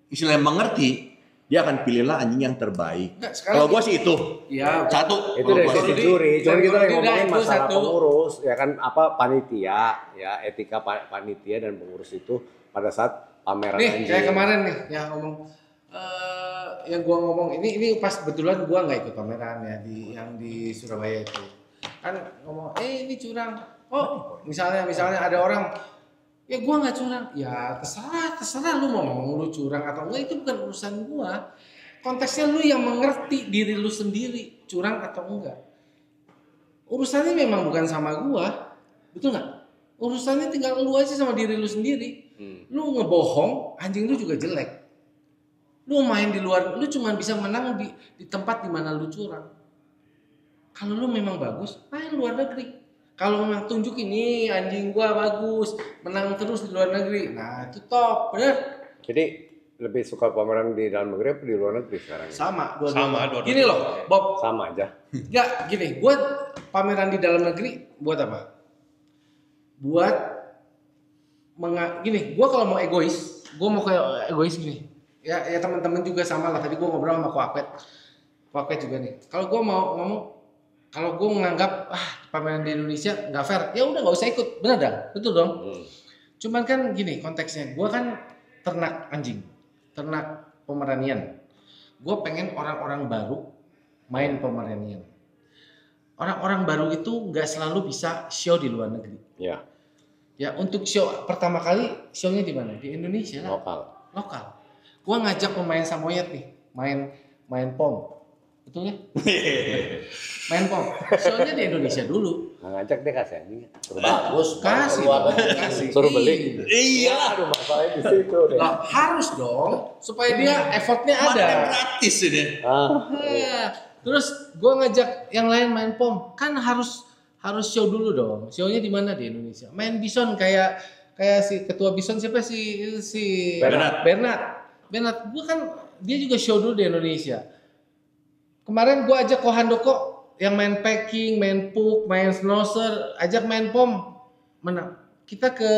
istilahnya mengerti, dia akan pilihlah anjing yang terbaik. Nggak, sekarang Kalau gua sih itu. Iya. Satu. itu kalau dari gua sisi sih. juri. Cuman kita lagi Udah, ngomongin itu masalah satu. pengurus, ya kan apa panitia, ya etika panitia dan pengurus itu pada saat pameran Nih, anjing. kayak kemarin nih yang ngomong yang gua ngomong ini pas kebetulan gua nggak ikut pameran ya yang di Surabaya itu. Kan ngomong, ini curang. Oh, misalnya ada orang, ya gua nggak curang. Ya terserah lu mau ngomong lu curang atau enggak, itu bukan urusan gua. Konteksnya lu yang mengerti diri lu sendiri, curang atau enggak. Urusannya memang bukan sama gua, betul nggak? Urusannya tinggal lu aja sama diri lu sendiri. Lu ngebohong, anjing lu juga jelek. Lu main di luar, lu cuma bisa menang di tempat di mana lu curang. Kalau lu memang bagus, main luar negeri. Kalau memang tunjuk ini anjing gua bagus, menang terus di luar negeri. Nah, itu top, bener. Jadi lebih suka pameran di dalam negeri apa di luar negeri sekarang? Sama, Sama, dua-duanya. Gini loh, Bob. Sama aja. Ya, gini, gua pameran di dalam negeri buat apa? Buat gini, gua kalau mau egois, gua mau kayak egois gini. Ya teman-teman juga sama lah. Tadi gua ngobrol sama Koakwet juga nih. Kalau gua mau ngomong, kalau gua menganggap pameran di Indonesia nggak fair, ya udah nggak usah ikut, bener dah, betul dong. Cuman kan gini konteksnya, gua kan ternak anjing, ternak Pomeranian. Gua pengen orang-orang baru main Pomeranian. Orang-orang baru itu nggak selalu bisa show di luar negeri. Ya, Ya untuk show pertama kali show-nya di mana? Di Indonesia lah. Lokal. Gua ngajak pemain Samoyed nih, main pom. Betul ya? Main pom. Show-nya di Indonesia dulu. nggak ngajak deh kasih anjing. Bagus. Kasih keluar dong, negeri. kasih. Suruh beli. Iya. Aduh, masalahnya di situ deh. Lah, harus dong supaya dia effortnya ada. Mana gratis ini. Nah, terus gue ngajak yang lain main pom, kan harus show dulu dong. Show-nya di mana di Indonesia? Main bison kayak si ketua bison siapa si Bernard. Bernard. Gue kan dia juga show dulu di Indonesia. Kemarin gue ajak Ko Handoko yang main packing, main puck, main snowser, ajak main pom, menang. Kita ke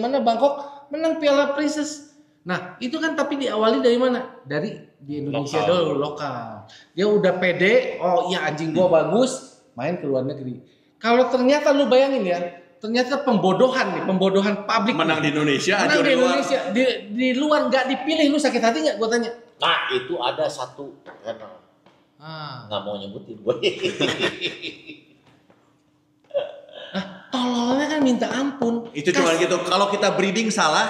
mana Bangkok, menang Piala Princess. Nah itu kan tapi diawali dari mana? Dari di Indonesia dulu, lokal. Dia udah pede, oh iya anjing gue bagus, main ke luar negeri. Kalau ternyata lu bayangin ya, ternyata pembodohan publik. Menang di Indonesia, menang di Indonesia, di luar nggak dipilih, lu sakit hati nggak? Gue tanya. Nah itu ada satu karena nggak mau nyebutin gue. Tololnya kan minta ampun. Itu cuma gitu. Kalau kita breeding salah,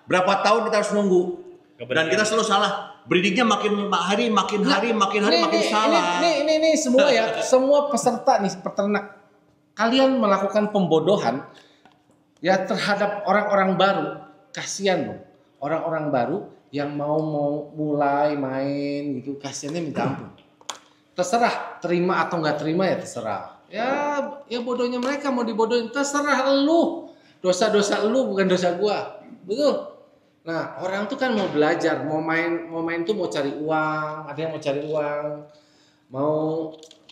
berapa tahun kita harus nunggu? Dan kita selalu salah. Breedingnya makin hari makin salah. Ini semua ya, semua peserta nih peternak. Kalian melakukan pembodohan ya terhadap orang-orang baru. Kasihan loh. Orang-orang baru yang mau mulai main gitu, kasihannya minta ampun. Terserah terima atau nggak terima ya terserah. Ya bodohnya mereka mau dibodohin, terserah lu. Dosa-dosa lu bukan dosa gua. Betul. Nah, orang tuh kan mau belajar, mau main tuh mau cari uang, ada yang mau cari uang, mau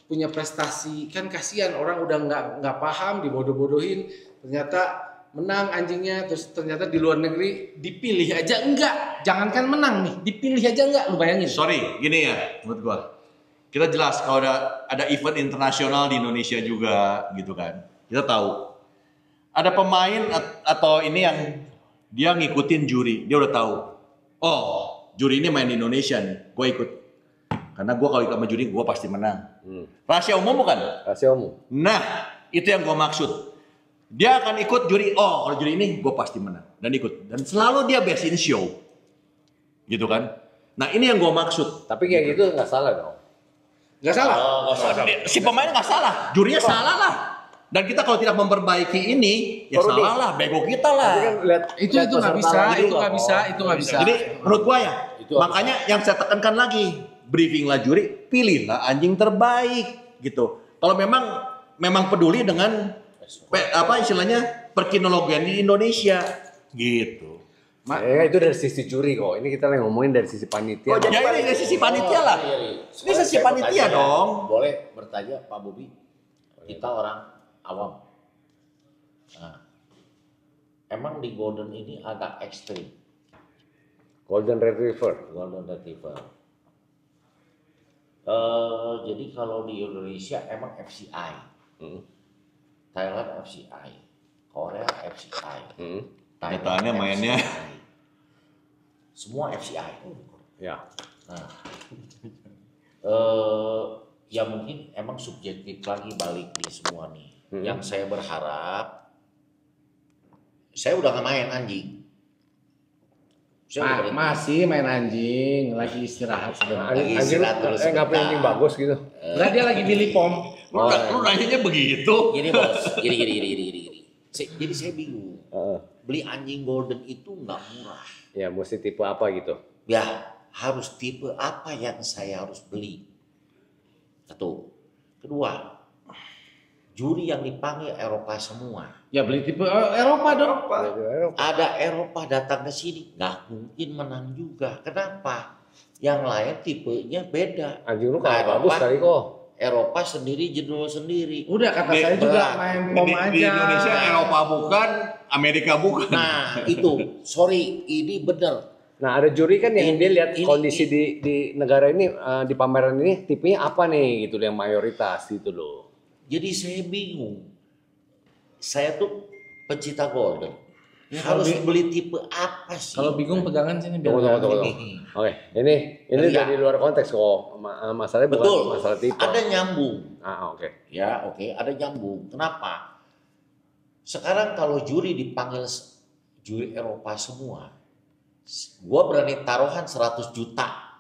punya prestasi. Kan kasihan orang udah nggak paham dibodoh-bodohin, ternyata menang anjingnya, terus ternyata di luar negeri dipilih aja enggak. Jangankan menang nih, dipilih aja enggak, lu bayangin. Sorry, gini ya menurut gua. Kita jelas kalau ada event internasional di Indonesia juga gitu kan. Kita tahu. Ada pemain atau ini yang dia ngikutin juri, dia udah tahu. Oh, juri ini main di Indonesia nih, gue ikut. Karena gue kalau ikut sama juri, gue pasti menang. Rahasia umum bukan? Rahasia umum. Nah, itu yang gue maksud. Dia akan ikut juri, oh kalau juri ini gue pasti menang. Dan ikut. Dan selalu dia best in show. Gitu kan. Nah ini yang gue maksud. Tapi kayak gitu nggak salah dong. Nggak salah. Si pemain nggak salah, jurinya salah lah. Dan kita kalau tidak memperbaiki ini, ya salah lah, bego kita lah. Kan Itu nggak bisa. Jadi menurut gua ya, makanya yang saya tekankan lagi, briefing lah juri, pilihlah anjing terbaik gitu. Kalau memang peduli dengan istilahnya perkinologian di Indonesia gitu. Itu dari sisi juri kok. Ini kita lagi ngomongin dari sisi panitia. Ya ini dari sisi panitia lah. Ini sisi panitia dong. Boleh bertanya Pak Bobi? Kita orang awam. Nah, emang di Golden ini agak ekstrim. Golden Retriever. Jadi kalau di Indonesia emang FCI, Thailand FCI, Korea FCI. Nyatanya mainnya semua FCI. Ya. Nah, ya mungkin emang subjektif lagi balik di semua nih. Yang saya berharap, saya udah nggak main anjing. Masih main anjing, lagi istirahat sebenarnya. Lagi istirahat terus. Nggak punya anjing bagus gitu. Berarti dia lagi milih pom. lu nanyanya begitu. Gini bos, gini. Jadi saya bingung. Beli anjing Golden itu nggak murah. Ya mesti tipe apa gitu. Ya harus tipe apa yang saya harus beli. Satu. Kedua, juri yang dipanggil Eropa semua. Ya beli tipe Eropa dong. Ada Eropa datang ke sini, nggak mungkin menang juga. Kenapa? Yang lain tipenya beda. Anjing lu kalau bagus kali kok. Eropa sendiri, judul sendiri. Udah kata saya juga main pom aja. Di Indonesia Eropa bukan, Amerika bukan. Nah itu, sorry, ini benar. Nah ada juri kan yang dia lihat kondisi di negara ini, di pameran ini tipenya apa nih gitu yang mayoritas gitu loh. Jadi saya bingung. Saya tuh pencinta Golden. Harus beli tipe apa sih? Kalau bingung pegangan sini biar. Tunggu. Oke, ini dari luar konteks kok. Masalahnya bukan masalah tipe. Ada nyambung. Oke. Ya, oke, ada nyambung. Kenapa? Sekarang kalau juri dipanggil juri Eropa semua, gua berani taruhan 100 juta.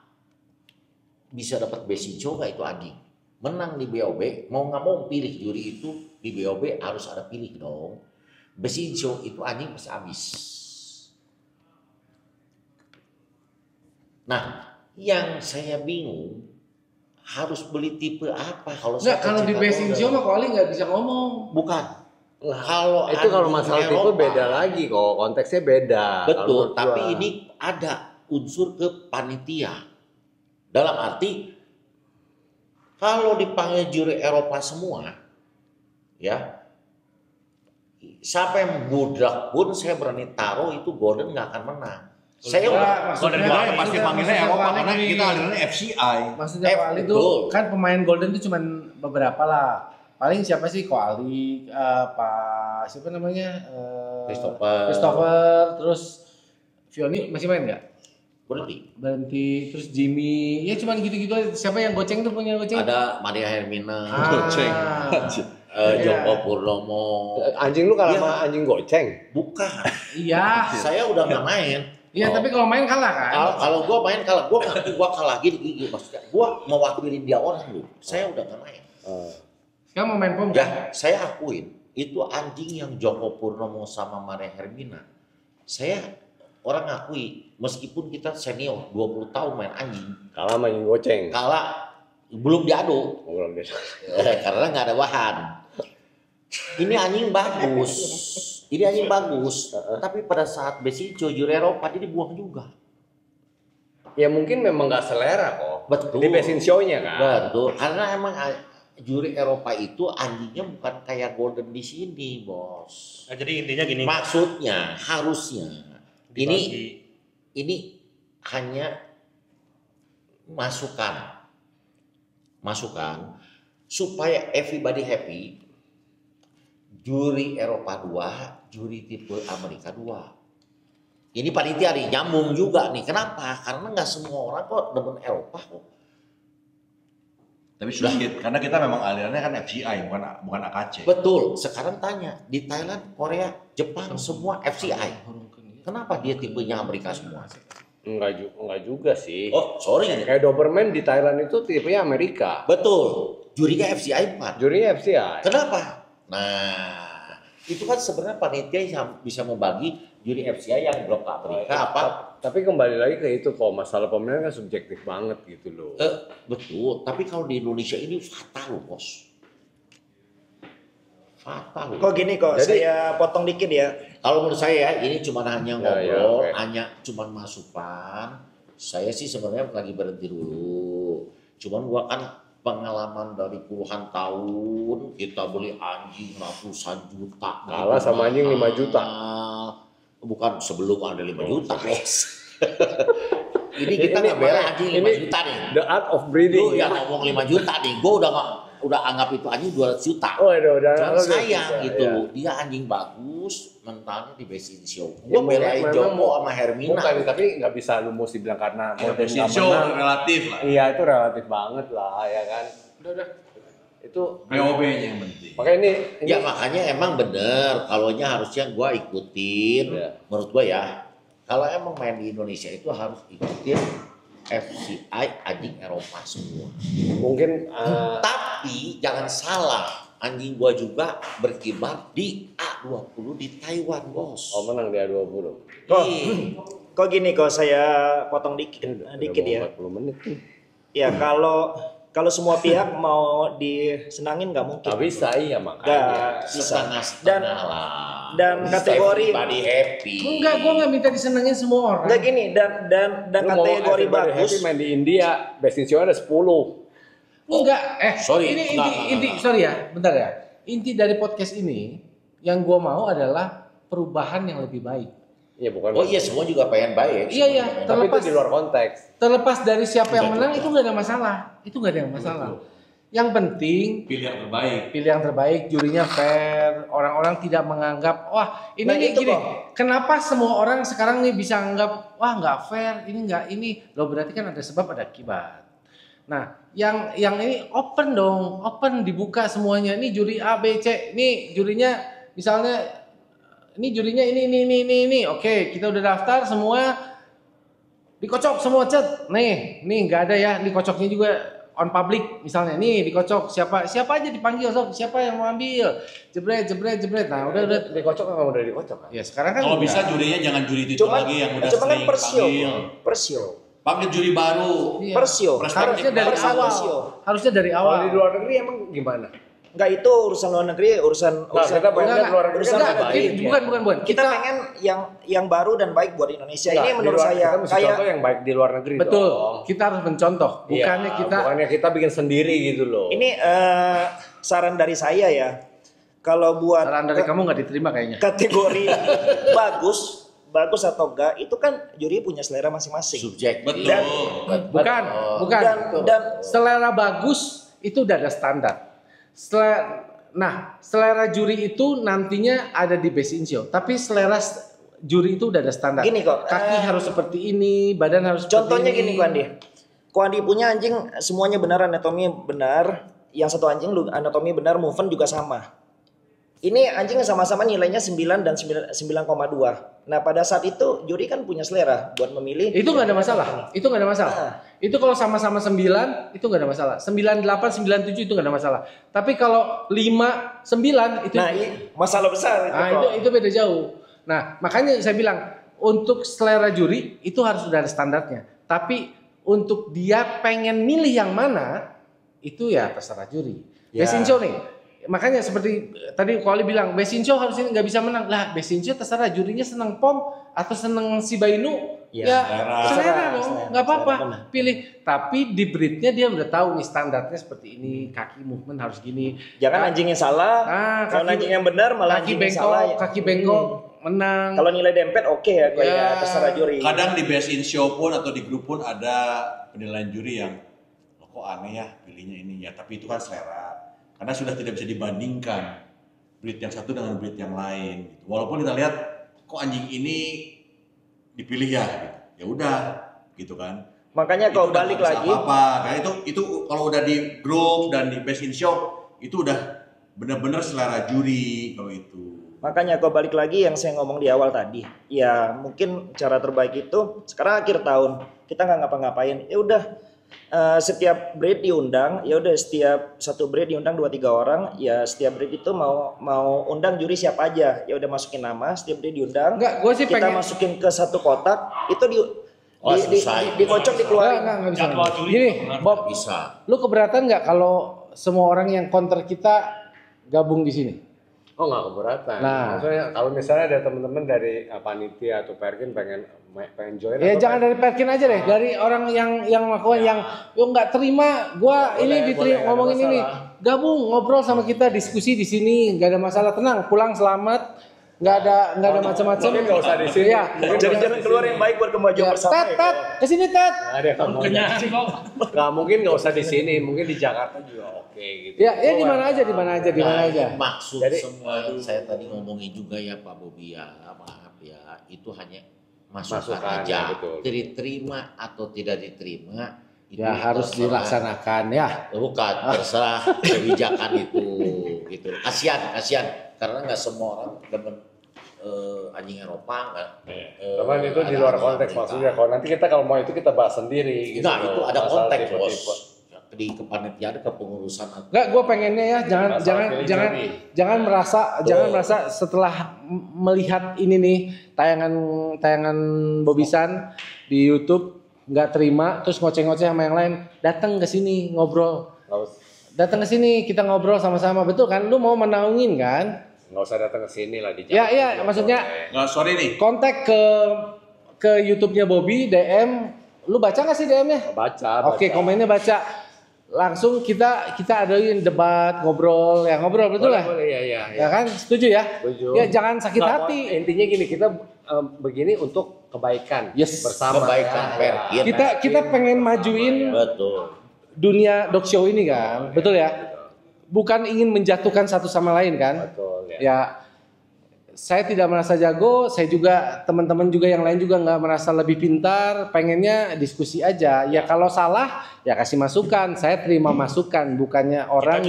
Bisa dapat Besicho gak itu anjing? Menang di BOB, mau nggak mau pilih juri itu di BOB harus ada pilih dong. Besicho itu anjing pasti habis. Nah, yang saya bingung harus beli tipe apa kalau kalau di Besicho mah Koli nggak bisa ngomong. Bukan. Kalau itu kalau masalah tipe beda lagi kok, konteksnya beda. Betul, tapi ini ada unsur ke panitia. Dalam arti kalau dipanggil juri Eropa semua, ya siapa yang budak pun saya berani taruh itu Golden nggak akan menang. Saya udah Golden Boy pasti panggilnya Eropa karena kita alirannya FCI. Maksudnya Koali itu kan pemain Golden itu cuma beberapa lah. Paling siapa sih Koali, Pak siapa namanya? Christopher, terus Vioni masih main nggak? Berhenti. Terus Jimmy, ya cuma gitu-gitu aja. Siapa yang goceng tuh punya goceng? Ada Maria Hermina, Goceng. Joko Purnomo. Anjing lu kalah sama anjing goceng? Bukan. Iya. Saya udah nggak main. Iya, tapi kalau main kalah kan? Kalau gua main kalah, gua kalah gini maksudnya. Gua mewakili dia orang dulu. Saya udah nggak main. Sekarang mau main pom Ya, saya akuin itu anjing yang Joko Purnomo sama Maria Hermina. Saya orang akui meskipun kita senior 20 tahun main anjing, Kalah sama anjing goceng. kalah belum diadu. Belum deh. Karena nggak ada bahan. Ini anjing bagus. Ini anjing bagus. Tapi pada saat Besico juri Eropa dia dibuang juga. Ya mungkin memang nggak selera kok. Betul. Di Best in Show-nya kan. Betul. Karena emang juri Eropa itu anjingnya bukan kayak Golden di sini, Bos. Nah, jadi intinya gini. Maksudnya harusnya ini hanya masukan supaya everybody happy. Juri Eropa 2, juri tipe Amerika 2. Ini panitia nih nyambung juga nih. Kenapa? Karena nggak semua orang kok demen Eropa kok. Tapi sedikit karena kita memang alirannya kan FCI bukan AKC. Betul. Sekarang tanya di Thailand, Korea, Jepang semua FCI. Kenapa dia tipenya Amerika semua? Enggak juga sih. Oh, sorry. Kayak Doberman di Thailand itu tipenya Amerika. Betul. Jurinya FCI bukan. Jurinya FCI. Kenapa? Nah, itu kan sebenarnya panitia yang bisa membagi juri FCI yang blok Amerika apa? Tapi kembali lagi ke itu kok, masalah pemilihan kan subjektif banget gitu loh. Betul. Tapi kalau di Indonesia ini fatal loh, Bos. Fatal. Kok gini kok, Jadi, saya potong dikit ya. Kalau menurut saya ini cuma hanya ngobrol, oke. hanya cuma masukan. Saya sih sebenarnya lagi berhenti dulu. Cuman gua kan pengalaman dari puluhan tahun kita beli anjing ratusan juta. Kalah sama anjing 5 juta. Bukan sebelum ada 5 juta, Bos. Ini kita nggak bela anjing 5 juta nih. The art of breeding. Lu yang ngomong 5 juta nih, gua udah anggap itu anjing 200 juta. Oh, udah. Cuman sayang gitu, dia anjing bagus, mentalnya di Best in Show. Gue Ya, belain memang Joko sama Hermina. Bukan, tapi nggak bisa lu mesti bilang karena model Best in nggak Show menang. relatif lah. Iya, itu relatif banget lah, ya kan. Udah. Itu POB-nya yang penting. makanya ini Ya makanya emang bener, kalaunya harusnya gue ikutin, Iya. menurut gue ya. Kalau emang main di Indonesia itu harus ikutin FCI anjing Eropa semua. mungkin Tapi jangan salah, anjing gua juga berkibar di A20 di Taiwan, Bos. menang dia 20. Kok gini kok, saya potong dikit ya. 40 menit nih. Ya kalau semua pihak mau disenangin nggak mungkin. Nggak bisa, iya Nggak makanya. bisa. Setengah-setengah lah. dan kategori- everybody happy. Enggak, gua nggak minta disenengin semua orang. Nggak gini dan Lu mau kategori everybody bagus. happy main di India, Best in Show ada 10. Enggak, sorry, ini enggak. inti, sorry ya, bentar ya. Inti dari podcast ini yang gua mau adalah perubahan yang lebih baik. Iya, bukan. Oh iya, semua juga pengen baik. Iya, iya. Tapi itu di luar konteks. Terlepas dari siapa yang menang itu nggak ada masalah. Itu nggak ada yang masalah. Yang penting Pilih yang terbaik. pilih yang terbaik, jurinya fair, orang-orang tidak menganggap wah ini Nah, nih itu gini. kok. Kenapa semua orang sekarang nih bisa anggap wah nggak fair, ini nggak ini. Loh berarti kan ada sebab ada akibat. Nah, yang ini open dong, open dibuka semuanya. Ini juri A, B, C. Ini jurinya misalnya ini jurinya ini. Oke, kita udah daftar semua dikocok semua cet. Nih nggak ada ya, dikocoknya juga on public misalnya. Nih dikocok siapa aja dipanggil, sok siapa yang mau ambil. Jebret. Nah, udah Dikocok kan udah dikocok kan? ya sekarang kan Kalau udah. bisa jurinya jangan juri itu lagi yang udah Cuma kan sering persio. panggil. Persio. Panggil juri baru. Iya. Persio. Harusnya dari Persio. awal. Harusnya dari Kalau awal. di luar negeri emang gimana? Enggak, itu urusan luar negeri, urusan kita pengen luar negeri urusan kan baik. Bukan. Kita pengen yang baru dan baik buat Indonesia. Enggak, Ini menurut kita saya mesti kayak contoh yang baik di luar negeri. betul. Dong. Kita harus mencontoh, bukannya kita bikin sendiri gitu loh. ini saran dari saya ya. Kalau buat saran dari kamu nggak diterima kayaknya. kategori bagus atau enggak itu kan juri punya selera masing-masing. Subjektif. Betul. Bukan. Dan Selera bagus itu udah ada standar. Selera juri itu nantinya ada di best in show. Tapi selera juri itu udah ada standar. Gini kok, Kaki harus seperti ini, badan harus contohnya seperti ini. gini Ko Andi punya anjing semuanya benar, anatomi benar. Yang satu anjing anatomi benar, movement juga sama. Ini anjing sama-sama nilainya 9 dan 9,2. Nah pada saat itu juri kan punya selera buat memilih. Itu nggak ada masalah. Itu nggak ada masalah. Itu kalau sama-sama 9 itu nggak ada masalah. 98, 97 itu nggak ada masalah. Tapi kalau 5, 9 itu masalah besar itu. itu beda jauh. Nah, makanya saya bilang untuk selera juri itu harus sudah ada standarnya. Tapi untuk dia pengen milih yang mana itu ya terserah juri. Best in show nih. Makanya seperti tadi Kuali bilang best in show harus ini nggak bisa menang lah. Best in show terserah jurinya seneng POM atau seneng si Bainu. Ya selera dong, nggak apa-apa. Pilih. Tapi di breednya dia udah tahu nih standarnya seperti ini. Kaki movement harus gini. Jangan anjingnya salah. Kalau anjing yang benar malah kaki anjingnya bengkok, salah. Ya. kaki bengkok menang. Kalau nilai dempet oke ya, kayak terserah juri. Kadang di best in show pun atau di grup pun ada penilaian juri yang kok aneh ya pilihnya ini ya. Tapi itu kan selera. Karena sudah tidak bisa dibandingkan breed yang satu dengan breed yang lain. Gitu. Walaupun kita lihat kok anjing ini dipilih ya, gitu. Ya udah, gitu kan. Makanya kalau balik lagi. Apa? Nah itu kalau udah di grup dan di best in show itu udah benar-benar selera juri kalau itu. Makanya kalau balik lagi yang saya ngomong di awal tadi, ya mungkin cara terbaik itu sekarang akhir tahun kita nggak ngapa-ngapain, ya udah. Setiap breed diundang, ya udah setiap satu breed diundang 2-3 orang, ya setiap breed itu mau undang juri siapa aja, ya udah masukin nama, setiap breed diundang. Enggak, gue sih kita pengen masukin ke satu kotak, itu dikocok dikeluarin. Enggak bisa. Gini, Bob, Bisa. lu keberatan nggak kalau semua orang yang counter kita gabung di sini? Oh nggak keberatan. Nah. Maksudnya kalau misalnya ada teman-teman dari panitia atau Perkin pengen join. Ya jangan dari Perkin aja deh, dari orang yang melakukan yang nggak terima, gua ini diterima ngomongin ini, gabung ngobrol sama kita, diskusi di sini, nggak ada masalah, tenang, pulang selamat, nggak ada macam-macam. Mungkin nggak usah di sini. Ya. Jangan keluar yang baik buat kemajuan bersama. Tat, kesini Tat. Ada kenyang kok. Nggak mungkin nggak usah di sini, mungkin di Jakarta juga oke gitu. Ya di mana aja. Maksud Jadi, semua yang saya tadi ngomongin juga ya Pak Bobi ya, maaf ya, itu hanya masukan aja. Betul. Diterima atau tidak diterima itu Ya harus dilaksanakan ya. Bukan terserah kebijakan itu gitu. Kasihan karena nggak semua orang demen anjing Eropa nggak. Teman itu di luar konteks maksudnya. Kalau nanti kalau mau itu kita bahas sendiri. Gitu. Nah itu ada Masalah konteks tipe-tipe. bos. Di kepanitiaan kepengurusan. Enggak, gue pengennya ya jangan merasa setelah melihat ini nih tayangan Bobisan di YouTube nggak terima terus ngoceh-ngoceh sama yang lain, datang ke sini ngobrol. Datang ke sini kita ngobrol sama-sama, betul kan? Lu mau menaungin kan? Nggak usah datang ke sini lah di Ya Jakarta. iya, maksudnya Nggak, sorry nih. kontak ke YouTube-nya Bobby, DM. Lu baca nggak sih DM-nya? Baca. Oke, komennya baca. Langsung kita adain debat, ngobrol betul lah. Boleh, Ya kan, setuju ya? Setuju. Ya jangan sakit hati. Intinya gini, kita begini untuk kebaikan bersama. Kebaikan Perkin. Kita pengen majuin Betul. dunia dog show ini kan, betul ya? Bukan ingin menjatuhkan satu sama lain kan? Betul Ya, saya tidak merasa jago, saya juga teman-teman juga yang lain juga nggak merasa lebih pintar, pengennya diskusi aja. Ya kalau salah ya kasih masukan, saya terima masukan, bukannya orang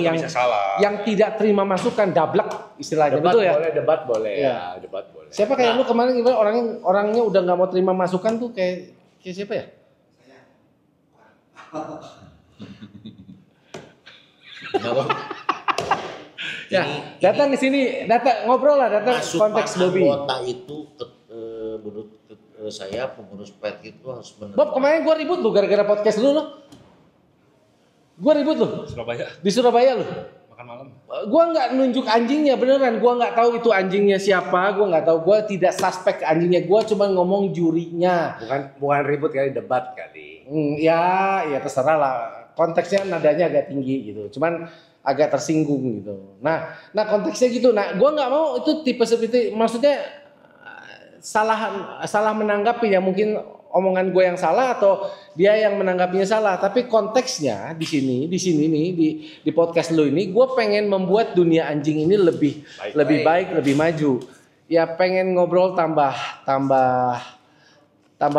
yang tidak terima masukan dablek istilahnya, debat betul ya? Debat boleh Ya. debat boleh. Siapa kayak lu kemarin gimana orangnya udah nggak mau terima masukan tuh kayak siapa ya? Ya, datang ke sini, ngobrol lah, datang konteks Bobby. Anggota itu menurut saya pengurus Perkin itu harus benar. Bob, kemarin gua ribut lu gara-gara podcast lu. Gua ribut lu Surabaya. di Surabaya lu. makan malam. Gua nggak nunjuk anjingnya beneran, gua nggak tahu itu anjingnya siapa, gua nggak tahu, gua tidak suspek anjingnya, gua cuma ngomong jurinya. Bukan ribut kali, debat kali. Ya terserah lah. Konteksnya nadanya agak tinggi gitu, cuman agak tersinggung gitu. Nah konteksnya gitu. Nah, gua nggak mau itu tipe seperti, maksudnya salah menanggapi ya, mungkin omongan gue yang salah atau dia yang menanggapinya salah, tapi konteksnya di sini nih di podcast lu ini gue pengen membuat dunia anjing ini lebih baik, lebih maju. Ya pengen ngobrol tambah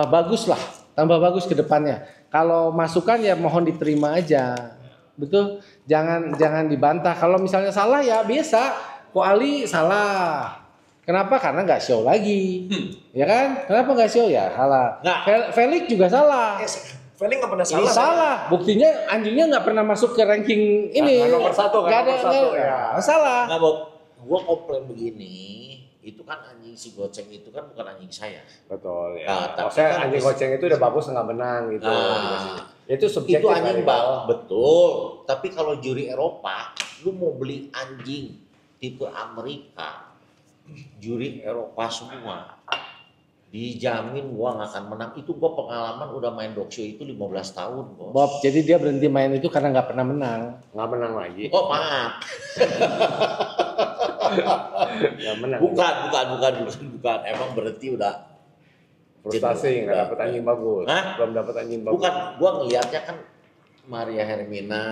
bagus lah, tambah bagus ke depannya. Kalau masukan ya mohon diterima aja. Betul? Jangan dibantah. Kalau misalnya salah ya biasa, Ko Ali salah. Kenapa? Karena nggak show lagi, ya kan? Kenapa nggak show ya? Salah. Felix juga salah. Felix nggak pernah salah. Salah. Buktinya anjingnya nggak pernah masuk ke ranking ini. Nomor satu kan? Salah. Nggak, Bob. Gua komplain begini, itu kan anjing si Goceng itu kan bukan anjing saya. Betul ya. Nah, tapi maksudnya kan anjing Goceng itu udah bagus nggak menang gitu. Itu subjektif. Itu anjing Bang. betul. Tapi kalau juri Eropa, lu mau beli anjing tipe Amerika, juri Eropa semua, dijamin gua nggak akan menang. Itu gua pengalaman udah main dog show itu 15 tahun, Bos. Bob, jadi dia berhenti main itu karena nggak pernah menang. Nggak menang lagi. Oh, maaf. Nggak menang. Bukan. Emang berhenti udah Frustasi nggak dapet anjing bagus. Hah? Belum dapet anjing bagus. Bukan, gua ngelihatnya kan Maria Hermina,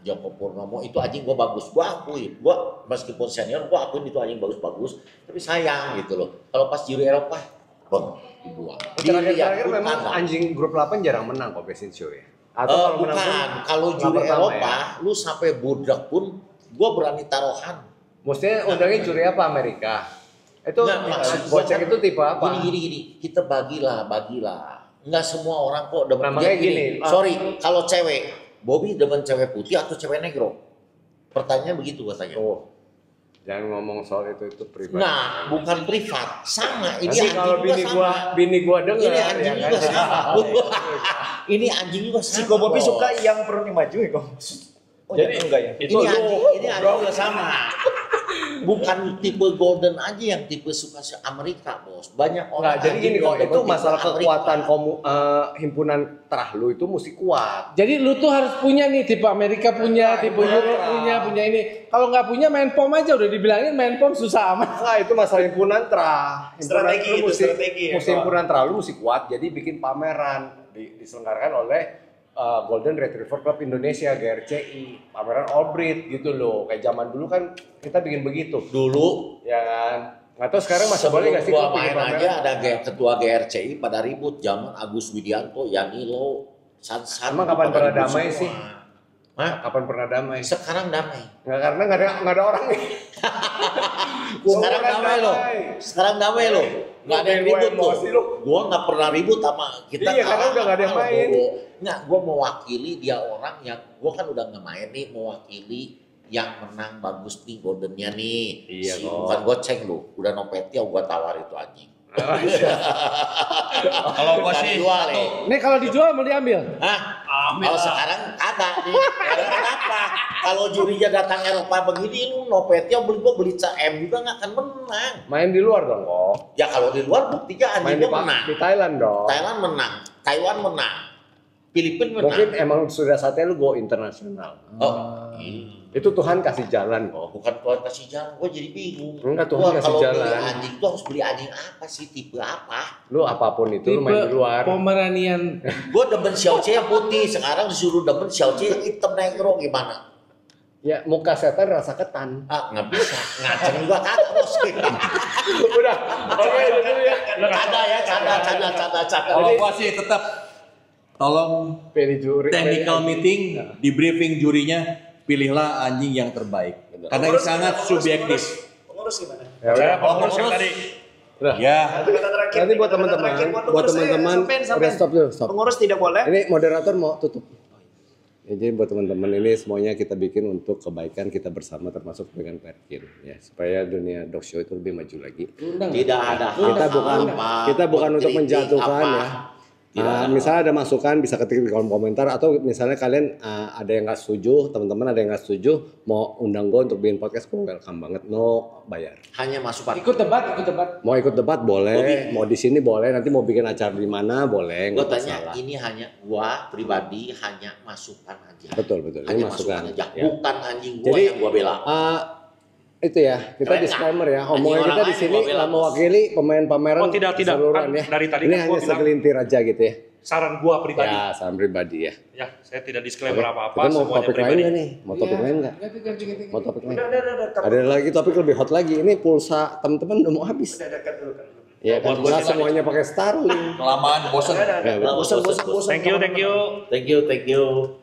Joko Purnomo itu anjing gua bagus, gua akui. Gua meskipun senior gua akuin itu anjing bagus-bagus, tapi sayang gitu loh. Kalau pas juri Eropa, bang, dibuang. Terakhir memang anjing grup 8 jarang menang kok Best in Show ya. Atau kalau menang pun kalau juri Eropa, ya? lu sampai budak pun gua berani taruhan. Maksudnya undangnya juri apa Amerika? Itu Goceng itu tipe apa? Gini, kita bagilah. Nggak semua orang kok demen. Namanya gini. Sorry, kalau cewek, Bobby demen cewek putih atau cewek negro? Pertanyaan begitu katanya. Oh, jangan ngomong soal itu pribadi. Nah, bukan privat, sama. Ini nanti anjing kalau juga sama. bini gua dengar, Ini anjing ya juga kan? sama. Ini anjing juga sama. Si Ko Bobby Bos. suka yang perlu dimajuin kok. Oh, jadi enggak ya? Ini anjing juga sama. Bukan tipe golden aja yang tipe suka Amerika, Bos. Banyak orang. Nggak, jadi gini kok, yang itu tipe masalah Amerika. kekuatan himpunan terah lu itu mesti kuat. Jadi lu tuh harus punya nih, tipe Amerika punya, tipe Europe punya ini. Kalau nggak punya main pom aja, udah dibilangin main pom susah amat. Nah, itu masalah himpunan terah. Strategi itu, strategi ya, Mesti Pak. himpunan terah lu mesti kuat. Jadi bikin pameran diselenggarakan oleh Golden Retriever Club Indonesia GRCI, pameran all breed gitu loh. Kayak zaman dulu kan kita bikin begitu. Dulu Ya kan. Nggak tahu sekarang masih boleh nggak sih gua kalau bikin main pameran? aja ada ketua GRCI pada ribut zaman Agus Widianto, Yanilo, Sansan. Emang kapan pernah ribut damai semua. sih? Hah? Kapan pernah damai? Sekarang damai. Nggak, karena nggak ada orang nih. Sekarang damai loh. Sekarang damai loh. Nggak ada yang ribut tuh. Gua nggak pernah ribut sama kita. Iya, karena udah nggak ada yang main. Nggak, gua mewakili dia orang yang gua kan udah nggak main nih, mewakili yang menang bagus nih goldennya nih. Iya, Si, kok. bukan goceng lu. Udah nopetnya gua tawar itu anjing. Kalau gua Bukan sih jual, satu. Nih kalau dijual mau diambil. Hah? Kalau sekarang kagak nih. Kenapa? Kalau jurinya datang Eropa begini, lu nopetnya beli CM juga nggak akan menang. Main di luar dong kok. Ya kalau di luar buktinya Main anjingnya menang. di Thailand dong. Thailand menang, Taiwan menang, Filipina menang. Mungkin emang sudah saatnya lu go internasional. Oh, iya. Itu Tuhan kasih jalan kok. Bukan Tuhan kasih jalan, gue jadi bingung. Enggak, Tuhan Gua kasih kalau jalan. beli anjing tuh harus beli anjing apa sih, tipe apa? Lu apapun itu lu main di luar. Pomeranian. Gue demen Xiaoche yang putih, sekarang disuruh demen Xiaoche yang hitam negro gimana? Ya muka setan rasa ketan. Ah, nggak bisa, ngaceng juga kagak bos. Udah. Oke, itu dulu ya. Canda. Kalau gua sih tetap tolong Pilih juri. technical meeting, di briefing jurinya, pilihlah anjing yang terbaik. Karena ini sangat subjektif. Pengurus gimana? Ya udah. Pengurus yang tadi. Ya, Kata-kata terakhir. Nanti buat kata-kata teman-teman, terakhir buat pengurus, teman-teman, sampein. udah stop dulu, stop. Pengurus tidak boleh. Ini moderator mau tutup. Ya, jadi buat teman-teman ini semuanya kita bikin untuk kebaikan kita bersama termasuk dengan Perkin ya supaya dunia dog show itu lebih maju lagi. Tidak ada Kita bukan untuk menjatuhkan ya. Misalnya ada masukan bisa ketik di kolom komentar, atau misalnya kalian ada yang nggak setuju, teman-teman ada yang nggak setuju mau undang gue untuk bikin podcast, gue welcome banget, no bayar. Hanya masukan. Ikut debat. Mau ikut debat boleh, mau di sini boleh, nanti mau bikin acara di mana boleh. Gue tanya, ini hanya gua pribadi hanya masukan aja. Betul. Hanya Ini masukan aja, ya. bukan anjing gua Jadi, yang gua bela. Itu ya, kita Keren disclaimer ya, nggak? omongan Anjing kita orang di lain sini gua bela, nggak mewakili pemain pameran Oh, tidak. keseluruhan Kan ya. dari tadi Ini kan gua hanya bilang- segelintir aja gitu ya. Saran gua pribadi. Ya, saran pribadi ya. Ya, saya tidak disclaimer apa-apa, Kita mau semuanya topik lain pribadi. nggak nih? Mau topik lain nggak? Ganti. Mau topik lain? Udah. Ada lagi topik lebih hot lagi. Ini pulsa teman-teman udah mau habis. Udah dekat dulu kan. Ya kan, nggak semuanya pakai Starlink. Kelamaan bosen. Ya, betul. Bosan. Thank you. Thank you.